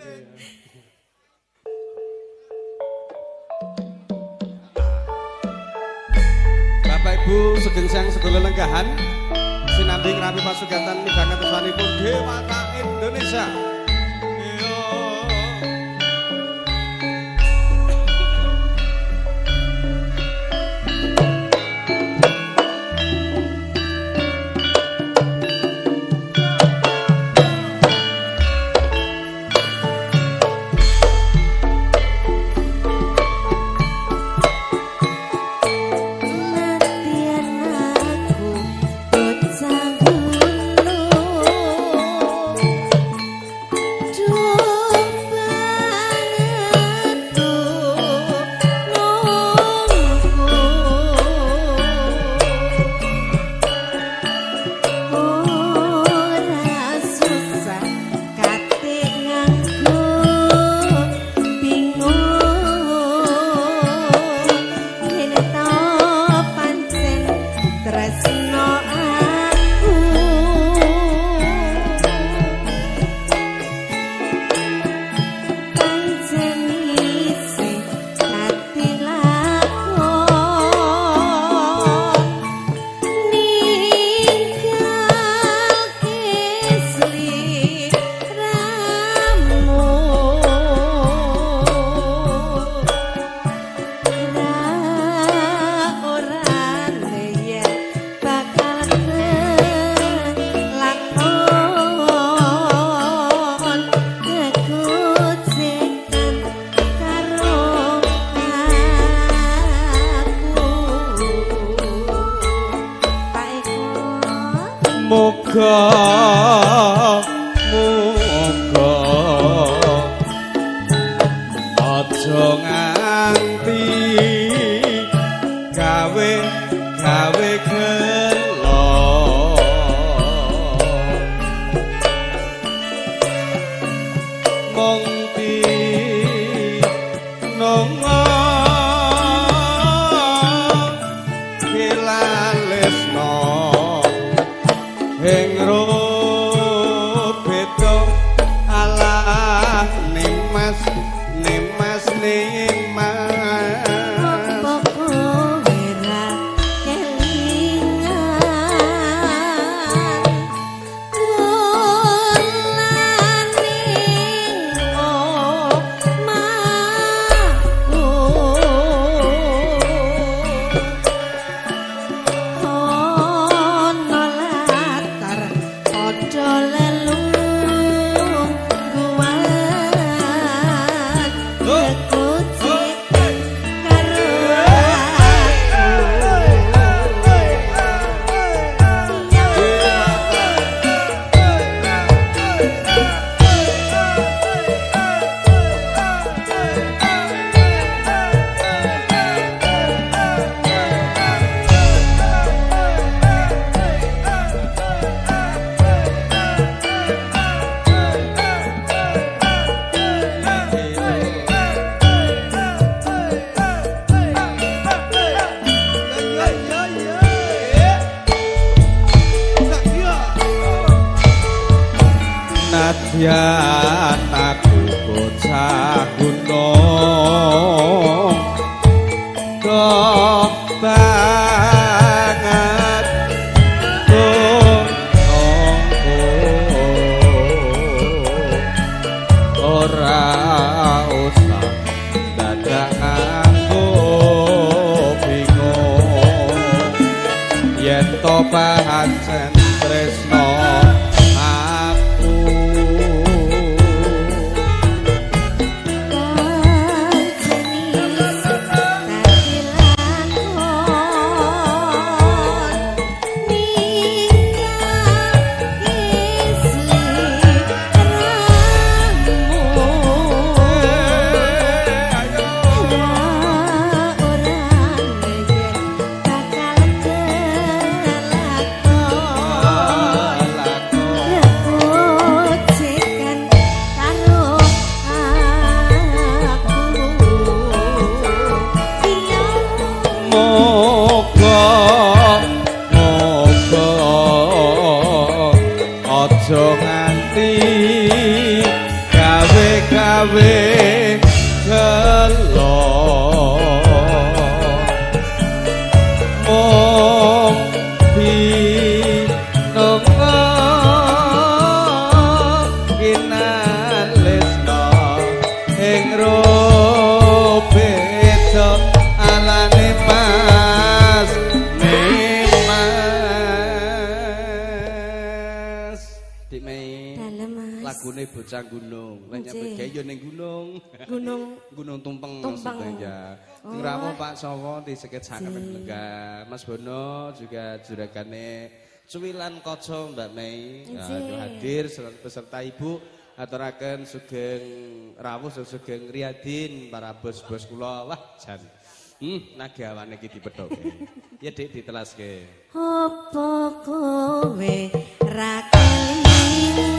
Bapak Ibu segensyang sedulur lenggahan sinambi ngerapi pasugatan midhangan tresnanipun Dewata Indonesia. Oh gawe gelo mong binongo kinalesno ing robedo alane mas Mas Dik Mei lagune bocah gunung lek nyambut gawe yo ning gunung gunung tumpeng maksudnya Ngramu Pak Sowo diseket sanget lenggah Mas Bono juga juragane Cuwilan Kaca Mbak Mei hadir beserta Ibu aturaken sugeng rawuh sugeng Riyadin para bos-bos kula wah jan nagawane iki dipethoke ya Dik ditelaske opo kowe ra kelingan